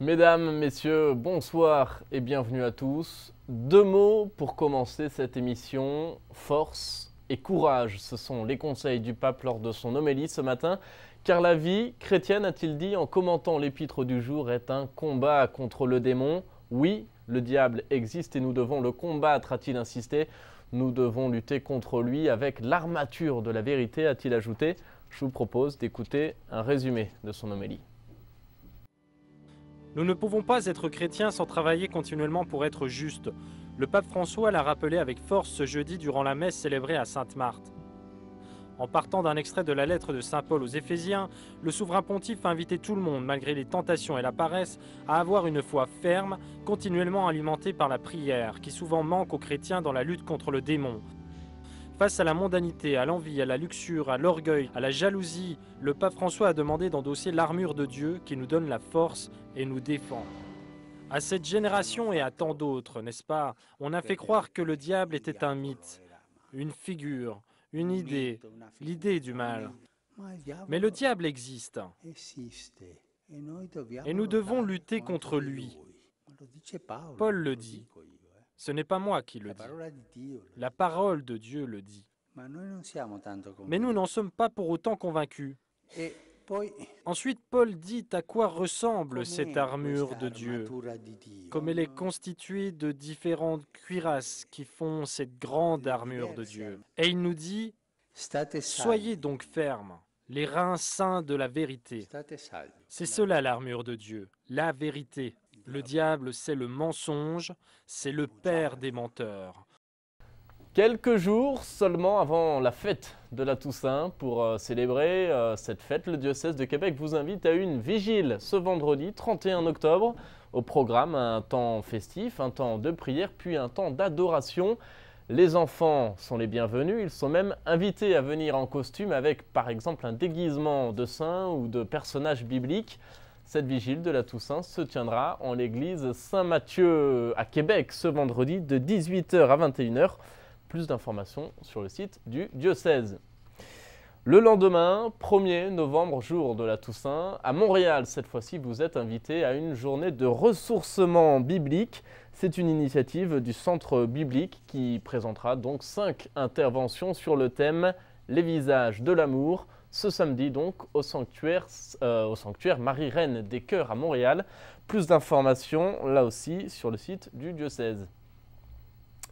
Mesdames, messieurs, bonsoir et bienvenue à tous. Deux mots pour commencer cette émission, force et courage. Ce sont les conseils du pape lors de son homélie ce matin. Car la vie chrétienne, a-t-il dit en commentant l'épître du jour, est un combat contre le démon. Oui, le diable existe et nous devons le combattre, a-t-il insisté. Nous devons lutter contre lui avec l'armature de la vérité, a-t-il ajouté. Je vous propose d'écouter un résumé de son homélie. Nous ne pouvons pas être chrétiens sans travailler continuellement pour être justes. Le pape François l'a rappelé avec force ce jeudi durant la messe célébrée à Sainte-Marthe. En partant d'un extrait de la lettre de saint Paul aux Éphésiens, le souverain pontife a invité tout le monde, malgré les tentations et la paresse, à avoir une foi ferme, continuellement alimentée par la prière, qui souvent manque aux chrétiens dans la lutte contre le démon. Face à la mondanité, à l'envie, à la luxure, à l'orgueil, à la jalousie, le pape François a demandé d'endosser l'armure de Dieu qui nous donne la force et nous défend. À cette génération et à tant d'autres, n'est-ce pas, on a fait croire que le diable était un mythe, une figure, une idée, l'idée du mal. Mais le diable existe et nous devons lutter contre lui. Paul le dit. Ce n'est pas moi qui le dis. La parole de Dieu le dit. Mais nous n'en sommes pas pour autant convaincus. Ensuite, Paul dit à quoi ressemble cette armure de Dieu, comme elle est constituée de différentes cuirasses qui font cette grande armure de Dieu. Et il nous dit, soyez donc fermes, les reins saints de la vérité. C'est cela l'armure de Dieu, la vérité. Le diable, c'est le mensonge, c'est le père des menteurs. Quelques jours seulement avant la fête de la Toussaint, pour célébrer cette fête, le diocèse de Québec vous invite à une vigile ce vendredi 31 octobre. Au programme, un temps festif, un temps de prière, puis un temps d'adoration. Les enfants sont les bienvenus, ils sont même invités à venir en costume avec par exemple un déguisement de saint ou de personnage biblique. Cette vigile de la Toussaint se tiendra en l'église Saint-Matthieu à Québec ce vendredi de 18h à 21h. Plus d'informations sur le site du diocèse. Le lendemain, 1er novembre, jour de la Toussaint, à Montréal, cette fois-ci, vous êtes invité à une journée de ressourcement biblique. C'est une initiative du Centre biblique qui présentera donc 5 interventions sur le thème « Les visages de l'amour ». Ce samedi donc au sanctuaire Marie-Reine des Cœurs à Montréal. Plus d'informations là aussi sur le site du diocèse.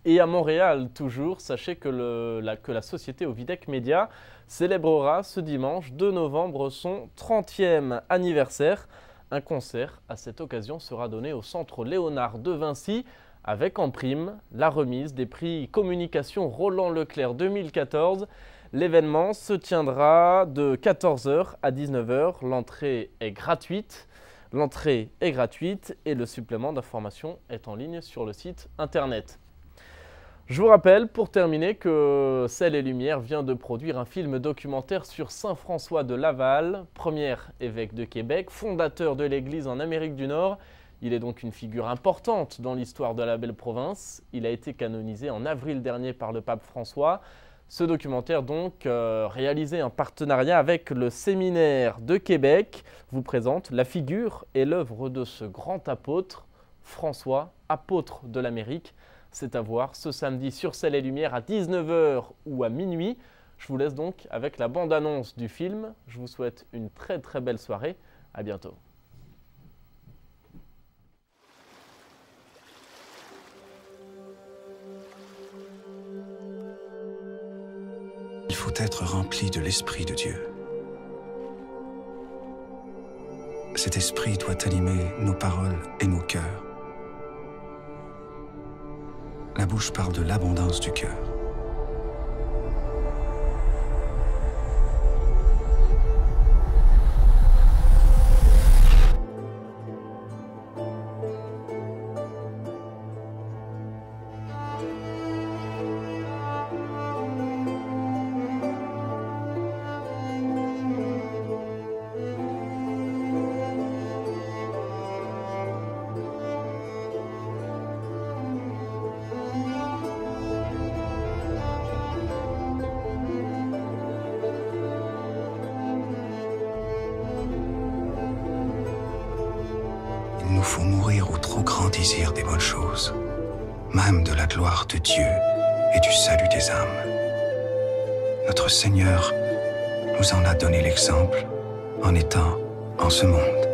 Et à Montréal toujours, sachez que la société Ovidec Média célébrera ce dimanche 2 novembre son 30e anniversaire. Un concert à cette occasion sera donné au centre Léonard de Vinci avec en prime la remise des prix Communication Roland Leclerc 2014. L'événement se tiendra de 14h à 19h. L'entrée est gratuite. Et le supplément d'information est en ligne sur le site internet. Je vous rappelle, pour terminer, que Sel et Lumière vient de produire un film documentaire sur saint François de Laval, premier évêque de Québec, fondateur de l'Église en Amérique du Nord. Il est donc une figure importante dans l'histoire de la belle province. Il a été canonisé en avril dernier par le pape François. Ce documentaire, donc, réalisé en partenariat avec le Séminaire de Québec, vous présente la figure et l'œuvre de ce grand apôtre, François, apôtre de l'Amérique. C'est à voir ce samedi sur Sel et Lumière à 19h ou à minuit. Je vous laisse donc avec la bande-annonce du film. Je vous souhaite une très très belle soirée. À bientôt. Il faut être rempli de l'Esprit de Dieu. Cet Esprit doit animer nos paroles et nos cœurs. La bouche parle de l'abondance du cœur. mourir au trop grand désir des bonnes choses, même de la gloire de Dieu et du salut des âmes. Notre Seigneur nous en a donné l'exemple en étant en ce monde.